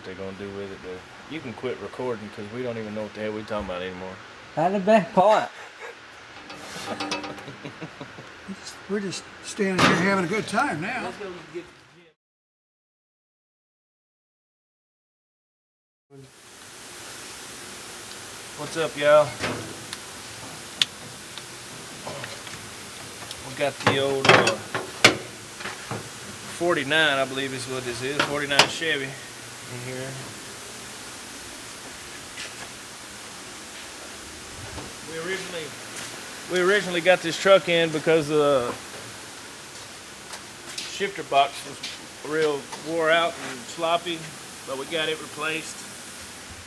what they're gonna do with it, but you can quit recording because we don't even know what the hell we're talking about anymore. That's the best part. We're just standing here having a good time now. Let's go get What's up, y'all? We got the old 49, I believe is what this is, 49 Chevy in here. We originally got this truck in because the shifter box was real wore out and sloppy, but we got it replaced.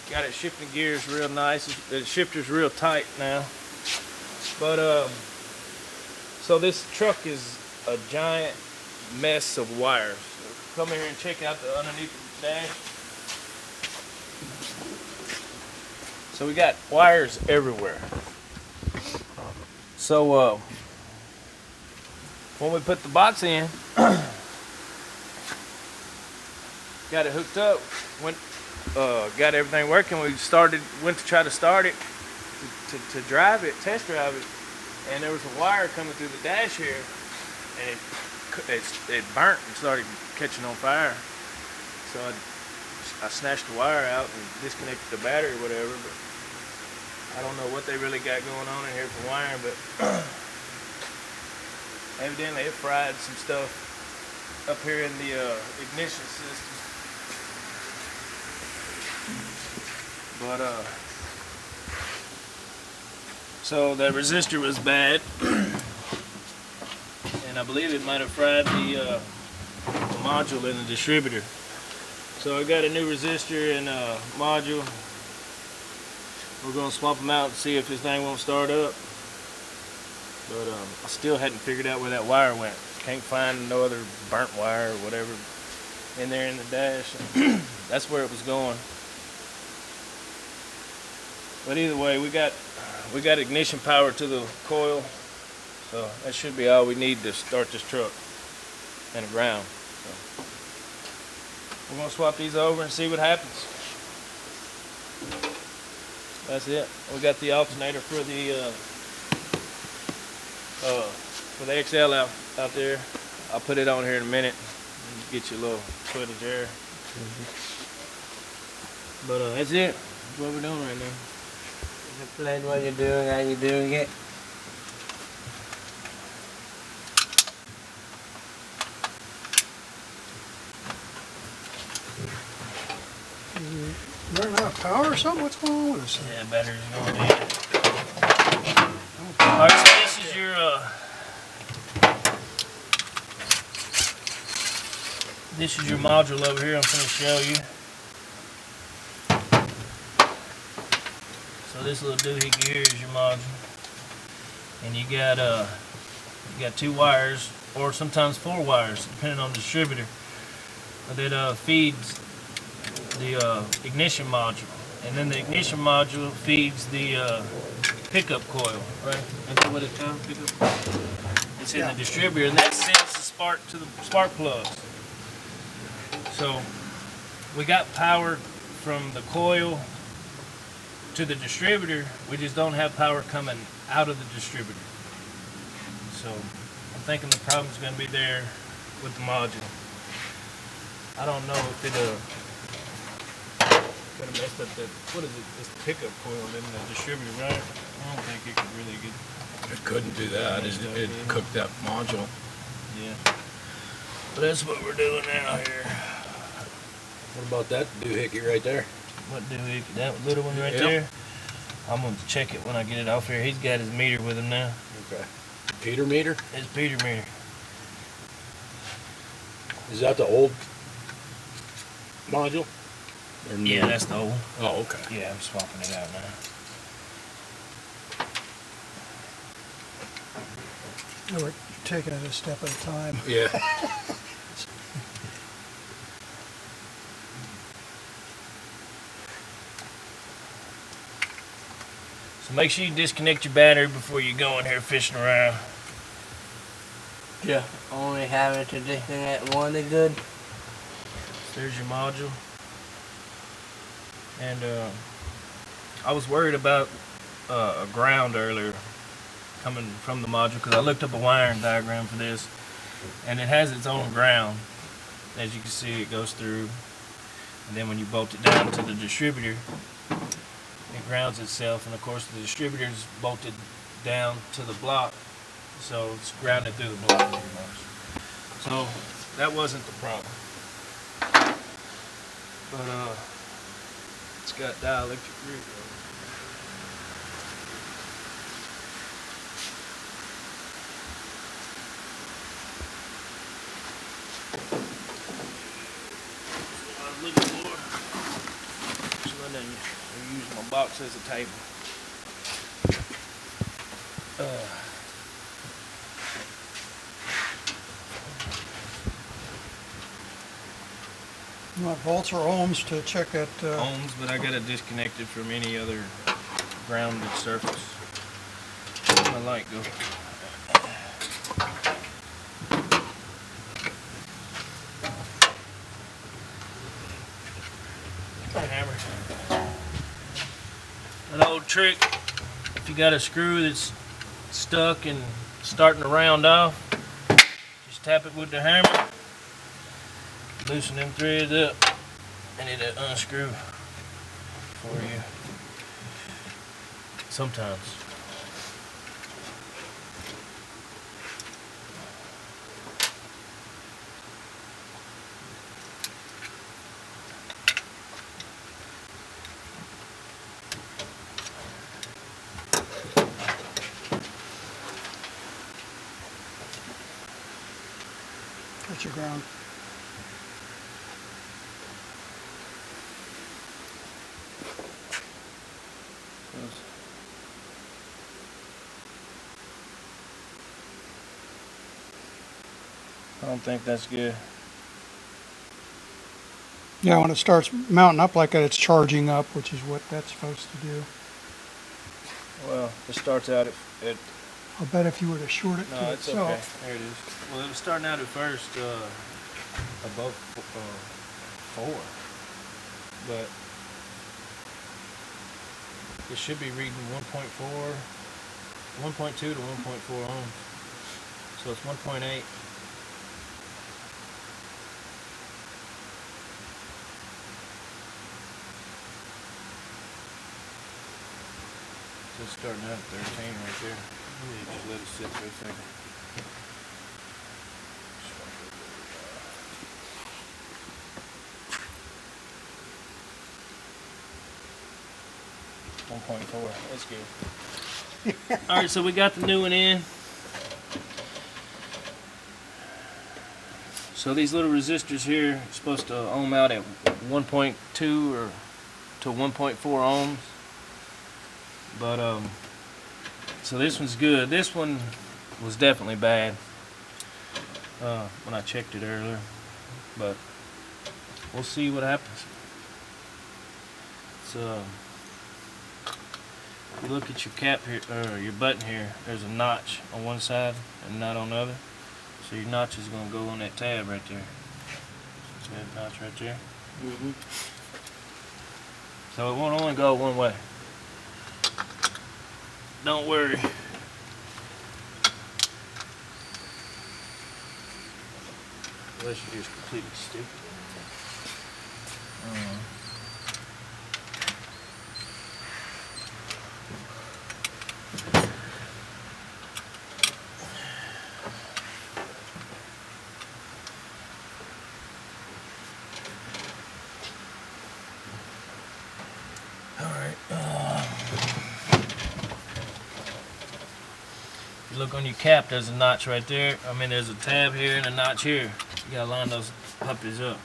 Got it shifting gears real nice. The shifter's real tight now. But so this truck is a giant mess of wires. So come here and check out the underneath the dash. So we got wires everywhere. So when we put the box in, got it hooked up, got everything working. We went to try to start it, to drive it, test drive it, and there was a wire coming through the dash here, and it burnt and started catching on fire. So I snatched the wire out and disconnected the battery or whatever, but I don't know what they really got going on in here for wiring, but evidently it fried some stuff up here in the ignition system. But so the resistor was bad, and I believe it might have fried the module in the distributor. So I got a new resistor and module. We're gonna swap them out and see if this thing won't start up. But I still hadn't figured out where that wire went. Can't find no other burnt wire or whatever in there in the dash. That's where it was going. But either way, we got ignition power to the coil, so that should be all we need to start this truck and a ground. So we're gonna swap these over and see what happens. That's it. We got the alternator for the XL out there. I'll put it on here in a minute and get you a little footage there. But that's it. That's what we're doing right now. Explain what you're doing, how you're doing it. Running out of power or something? What's going on with this thing? Yeah, battery's going dead. Alright, so this is your module over here. I'm going to show you. So this little doohickey here is your module, and you got 2 wires, or sometimes 4 wires, depending on the distributor, that feeds the ignition module, and then the ignition module feeds the pickup coil, right? That's what it's called, pickup coil. It's in the distributor, and that sends the spark to the spark plugs. So we got power from the coil to the distributor, we just don't have power coming out of the distributor. So I'm thinking the problem's going to be there with the module. I don't know if it kind of messed up the, what is it, it's the pickup coil in the distributor, right? I don't think it could really get... It couldn't do that. It cooked that module. Yeah. But that's what we're doing now here. What about that doohickey right there? What doohickey? That little one right there? I'm going to check it when I get it off here. He's got his meter with him now. Okay. Peter meter? It's Peter meter. Is that the old module? Or new? Yeah, that's the old. Oh, okay. Yeah, I'm swapping it out now. We're taking it a step at a time. Yeah. So make sure you disconnect your battery before you go in here fishing around. Yeah, only having to disconnect one is good. There's your module. And I was worried about a ground earlier coming from the module because I looked up a wiring diagram for this, and it has its own ground. As you can see, it goes through, and then when you bolt it down to the distributor, it grounds itself, and of course the distributor is bolted down to the block, so it's grounded through the block pretty much. So that wasn't the problem. But it's got dielectric grid. I was looking for. So then you use my box as a table. You want volts or ohms to check that? Ohms, but I got it disconnected from any other grounded surface. My light go. Hammer. An old trick. If you got a screw that's stuck and starting to round off, just tap it with the hammer. Loosen them threads up, and it'll unscrew for you. Sometimes. That's your ground. I don't think that's good. Yeah, when it starts mounting up like that, it's charging up, which is what that's supposed to do. Well, it starts out at I'll bet if you were to short it no, to it's itself. okay. There it is. Well, it was starting out at first above 4, but it should be reading 1.4, 1.2 to 1.4 ohms. So it's 1.8. So it's starting out at 13 right there. Let me just let it sit for a second. 1.4. That's good. All right, so we got the new one in. So these little resistors here are supposed to ohm out at 1.2 or to 1.4 ohms. But so this one's good. This one was definitely bad when I checked it earlier, but we'll see what happens. So if you look at your cap here, or your button here, there's a notch on one side and not on the other. So your notch is going to go on that tab right there. See that notch right there? Mm-hmm. So it won't only go one way. Don't worry. Unless you're just completely stupid. Look on your cap, there's a notch right there. I mean, there's a tab here and a notch here. You gotta line those puppies up.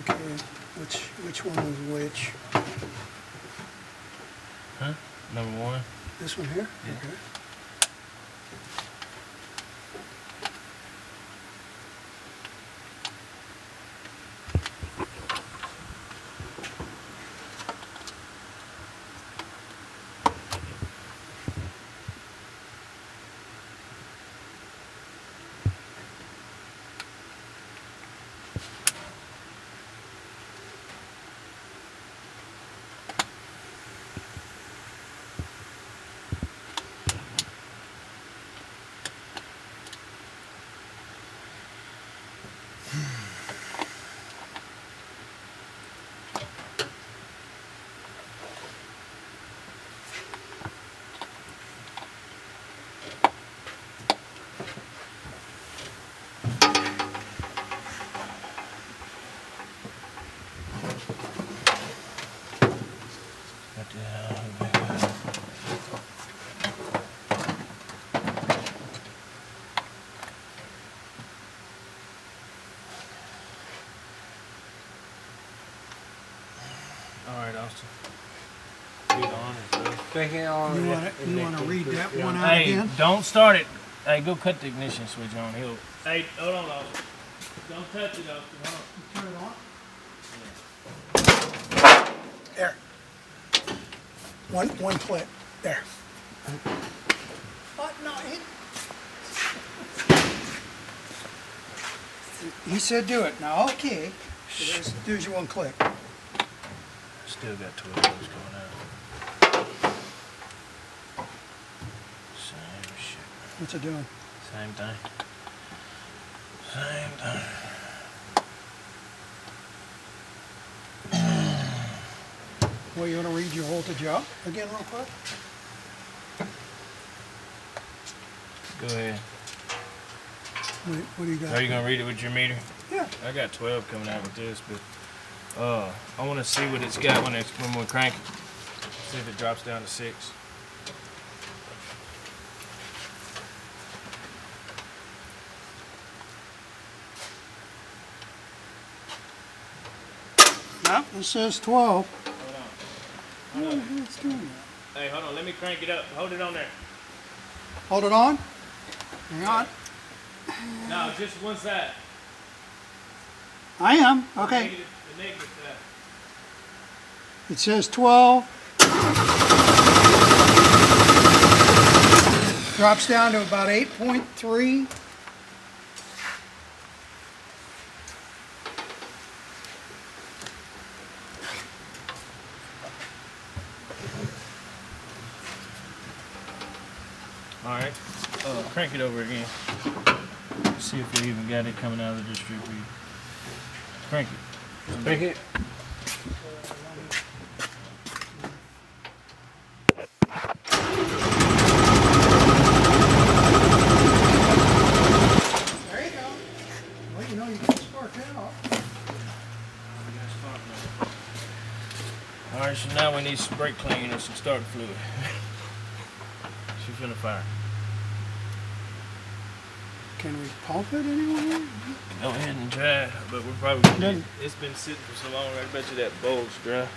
Okay, which one was which? Huh? Number one. This one here? Yeah. Okay. Austin. Read on it, bro. Click it on. You wanna read that one out Hey, again? don't start it. Hey, go cut the ignition switch on. Hey, hold on, Austin. Don't touch it, Austin. Hold on. Turn it on. Yeah. There. One click. There. What? No, he said do it. Now, okay. So there's your one click. Still got 2 of those going out. Same shit. What's it doing? Same thing. Same thing. Well, you want to read your voltage up again real quick? Go ahead. What do you got? Are you gonna read it with your meter? Yeah. I got 12 coming out with this, but I want to see what it's got when we crank it. See if it drops down to 6. Yep, it says 12. Hold on. What it's doing that? Hey, hold on. Let me crank it up. Hold it on there. Hold it on. Hang on. No, just one side. I am. Okay. The negative side. It says 12. Drops down to about 8.3. All right. Crank it over again. See if we even got it coming out of the distributor. Crank it. Click it. There you go. Well, you know you can spark that off. All right, so now we need some brake cleaning and some starter fluid. She's finna fire. Can we pump it anywhere? Go ahead and try it, but we're probably Done. it's been sitting for so long. I bet you that bowl's dry.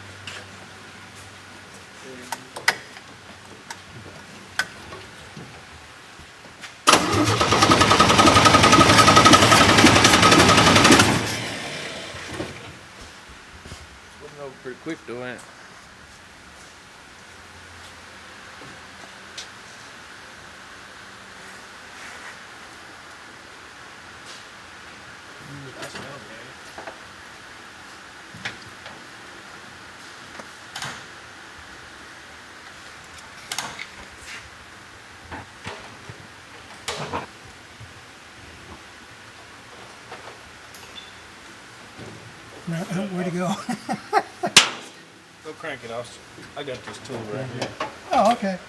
It's moving over pretty quick though, ain't it? I smell it, man. No, where'd it go? Go crank it off. I got this tool right here. Oh, okay.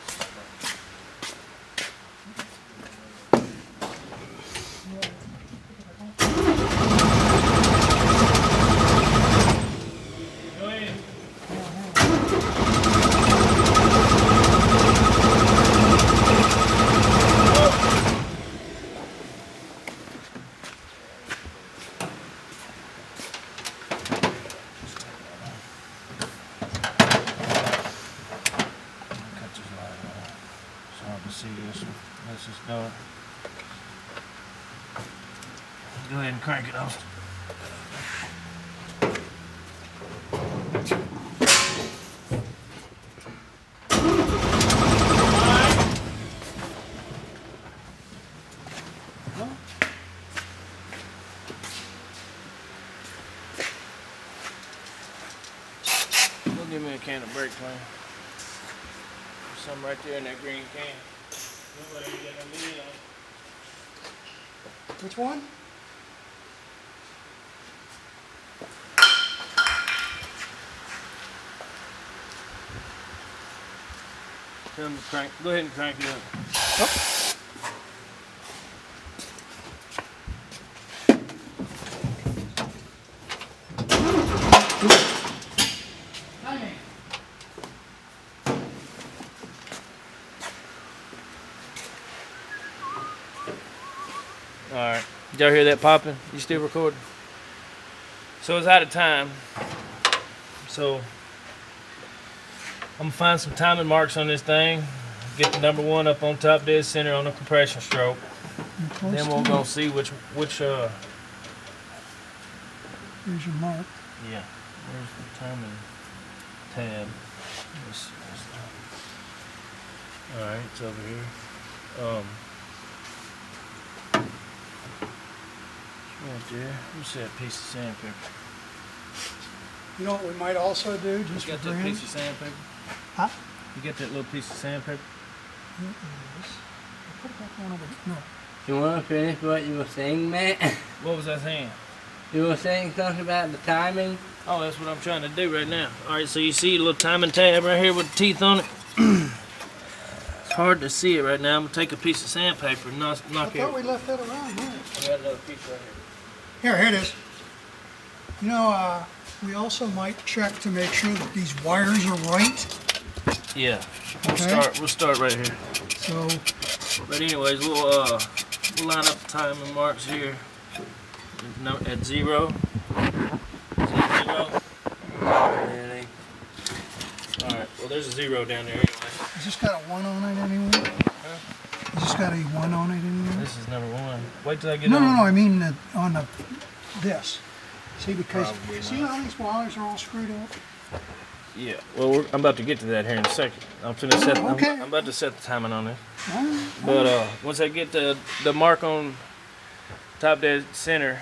Go ahead. Cut this light on. It's hard to see this one. This is dark. Go ahead and crank it off. Go give me a can of brake clean. There's some right there in that green can. Look like you got no lid on. Which one? Tell them to crank. Go ahead and crank it up. All right. Did y'all hear that popping? You still recording? So it's out of time. So gonna find some timing marks on this thing. Get the number 1 up on top dead center on the compression stroke. Then we'll go see which Here's your mark. yeah. Where's the timing tab? All right, it's over here. Right there. What's that piece of sandpaper? You know what we might also do, just You for got that granted? piece of sandpaper? Huh? You got that little piece of sandpaper? Here it is. I'll put it back on over. No. You want to finish what you were saying, Matt? What was I saying? You were saying something about the timing? Oh, that's what I'm trying to do right now. All right, so you see a little timing tab right here with the teeth on it? It's hard to see it right now. I'm gonna take a piece of sandpaper and knock I it. thought we left that around here. I got another piece right here. Here it is. You know, we also might check to make sure that these wires are right. Yeah. Okay. We'll start right here. So, But anyways, we'll line up the timing marks here. At 0. Is that 0? Really? All right. Well, there's a 0 down there anyway. has this got a 1 on it anywhere? Has this got a 1 on it anywhere? This is number 1. Wait till I get No, on. no, no, I mean on the this. See, because Probably see how these wires are all screwed up? Yeah. Well, I'm about to get to that here in a second. I'm finna set. Okay. I'm about to set the timing on this. All right. But once I get the mark on top dead center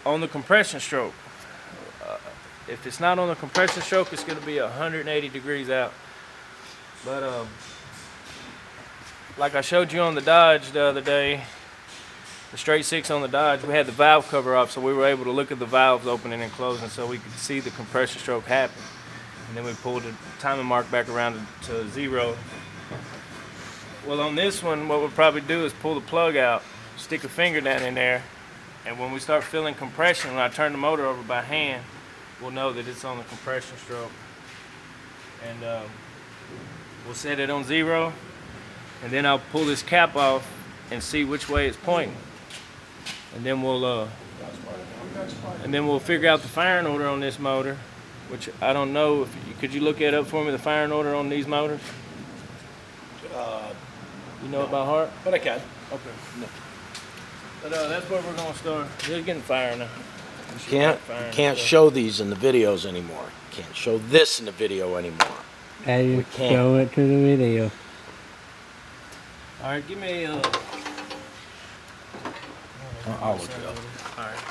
on the compression stroke, if it's not on the compression stroke, it's going to be 180 degrees out. But like I showed you on the Dodge the other day, the straight 6 on the Dodge, we had the valve cover up, so we were able to look at the valves opening and closing, so we could see the compression stroke happen. And then we pulled the timing mark back around to 0. Well, on this one, what we'll probably do is pull the plug out, stick a finger down in there, and when we start feeling compression, when I turn the motor over by hand, we'll know that it's on the compression stroke. And we'll set it on 0, and then I'll pull this cap off and see which way it's pointing. And then we'll figure out the firing order on this motor, which I don't know. Could you look that up for me, the firing order on these motors? You know it by heart? But I can. Okay. No. But that's where we're gonna start. They're getting fire now. Can't show these in the videos anymore. Can't show this in the video anymore. And you can't. show it to the video. All right, give me I'll look it up. All right.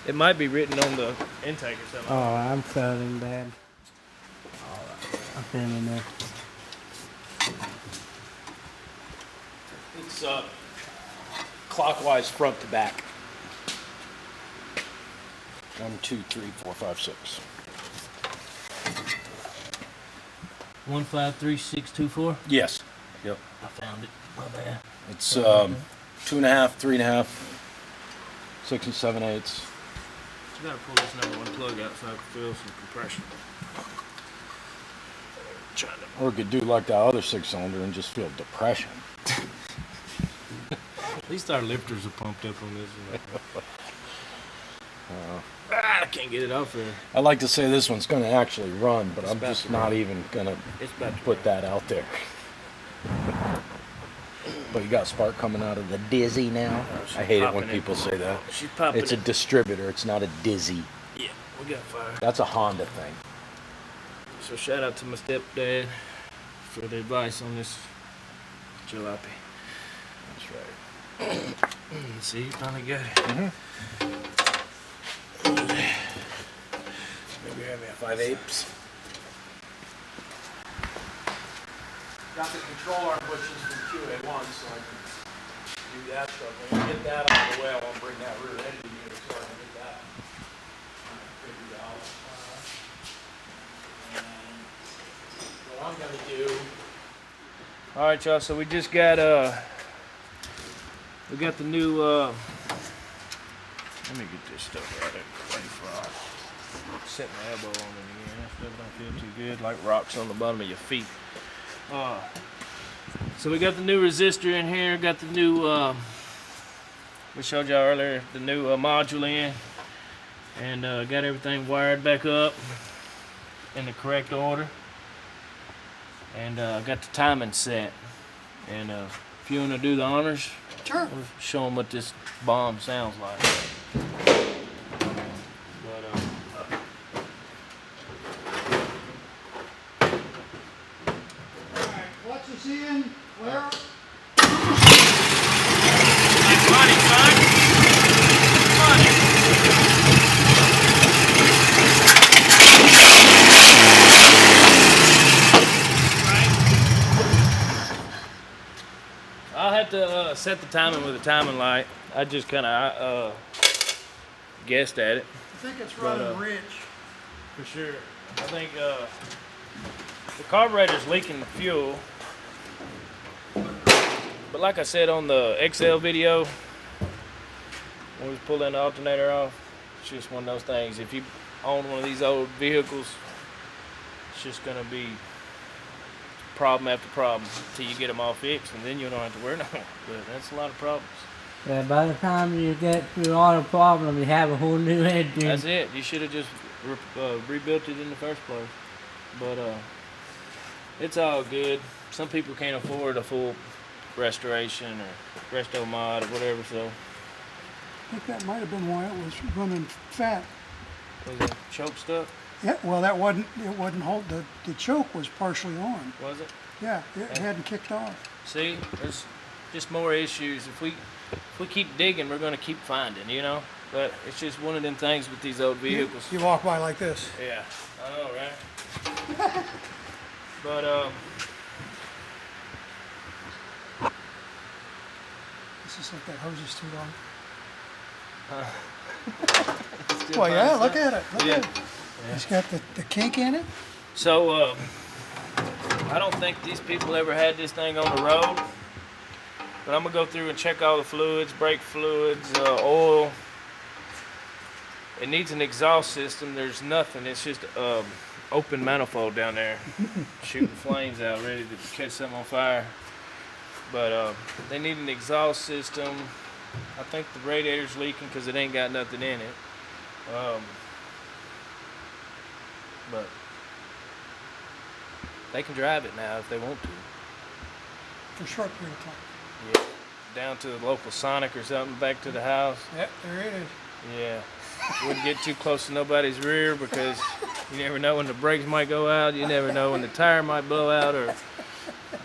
It might be written on the intake or something. Oh, I'm feeling bad. I'm feeling that. It's clockwise front to back. 1, 2, 3, 4, 5, 6. 153624. Yes. Yep. I found it. My bad. It's 2.5, 3.5, 6 and 7/8. You gotta pull this number 1 plug out so I can feel some compression. Or we could do like that other 6-cylinder and just feel depression. At least our lifters are pumped up on this. I can't get it off there. I like to say this one's going to actually run, but It's I'm about just to not run. even going to It's about to put that out there. But you got spark coming out of the dizzy now. she's I hate it when popping it. people say that. She's popping It's a it. distributor. It's not a dizzy. Yeah, we got fire. That's a Honda thing. So shout out to my stepdad for the advice on this jalopy. That's right. See, you finally got it. Maybe have me a 5/8. Got the control arm bushes from QA1, so I can do that stuff. When we get that out of the way, I want to bring that rear end unit so I can get that figured out. And what I'm going to do. All right, y'all. So we just got we got the new. Let me get this stuff out of there. Ready for set my elbow on it again. That stuff don't feel too good, like rocks on the bottom of your feet. So we got the new resistor in here. Got the new. We showed y'all earlier the new module in, and got everything wired back up in the correct order. and I got the timing set. And if you want to do the honors, Sure. we'll show them what this bomb sounds like. But Alright, what's this in? Where? money, son. Money. I'll have to set the timing with a timing light. I just kind of guessed at it. I think it's running rich. For sure. I think the carburetor's leaking fuel. But like I said on the XL video, when we was pulling the alternator off, it's just one of those things. If you own one of these old vehicles, it's just going to be problem after problem until you get them all fixed, and then you don't have to worry no more. But that's a lot of problems. Yeah, by the time you get through all the problems, you have a whole new engine. That's it. You should have just rebuilt it in the first place. But it's all good. Some people can't afford a full restoration or resto mod or whatever, so I think that might have been why it was running fat. was it choke stuck? Yeah, well, it wasn't the choke was partially on. Was it? Yeah, it hadn't kicked off. See, there's just more issues. If we keep digging, we're gonna keep finding, you know. But it's just one of them things with these old vehicles. You walk by like this. Yeah, I know, right? But This is like that hose is too long. still Well, yeah, fine look stuff. at it. Look at it. It's got the kink in it. So I don't think these people ever had this thing on the road. But I'm gonna go through and check all the fluids, brake fluids, oil. It needs an exhaust system. There's nothing. It's just open manifold down there, shooting flames out, ready to catch something on fire. But they need an exhaust system. I think the radiator's leaking because it ain't got nothing in it. But they can drive it now if they want to. For a short period of time. Yeah, down to the local Sonic or something, back to the house. Yep, there it is. Yeah, wouldn't get too close to nobody's rear because you never know when the brakes might go out. You never know when the tire might blow out, or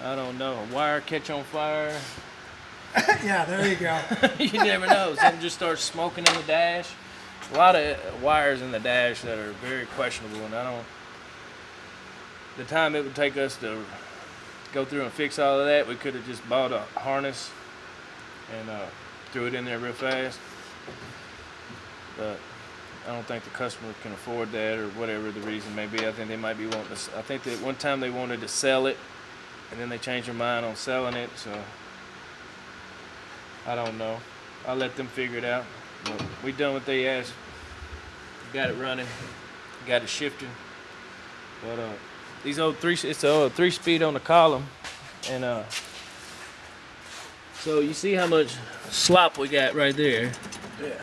I don't know, a wire catch on fire. Yeah, there you go. You never know. Something just starts smoking in the dash. A lot of wires in the dash that are very questionable, and I don't. The time it would take us to go through and fix all of that, we could have just bought a harness and threw it in there real fast. But I don't think the customer can afford that, or whatever the reason may be. I think they might be wanting to. I think that one time they wanted to sell it, and then they changed their mind on selling it. So I don't know. I'll let them figure it out. But we done what they asked. Got it running. Got it shifting. But these old it's a 3-speed on the column, and so you see how much slop we got right there. Yeah.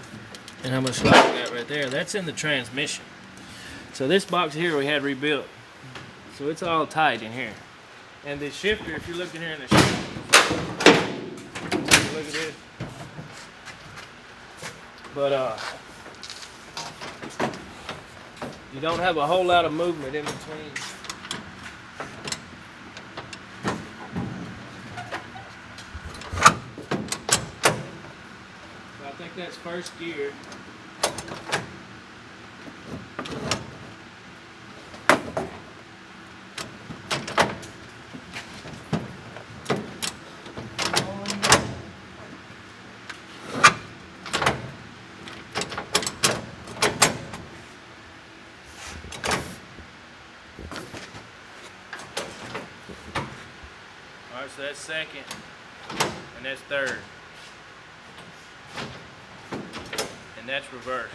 And how much slop we got right there. That's in the transmission. So this box here we had rebuilt. So it's all tight in here. And the shifter, if you're looking here in the shifter, look at this. But you don't have a whole lot of movement in between. So I think that's first gear. Alright, so that's second, and that's third. And that's reverse.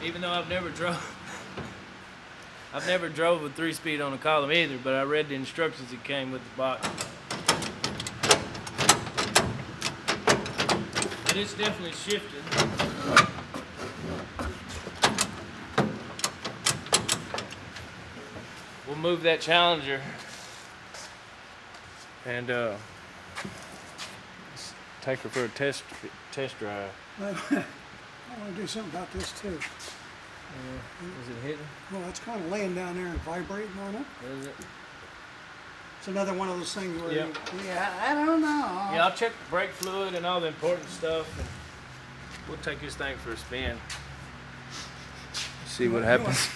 Even though I've never drove a 3-speed on a column either, but I read the instructions that came with the box. But it's definitely shifted. move that Challenger and take her for a test drive. I want to do something about this too. Is it hitting? Well, it's kind of laying down there and vibrating on it. Is it? It's another one of those things where, Yep. yeah, I don't know. Yeah, I'll check the brake fluid and all the important stuff, and we'll take this thing for a spin. See what happens.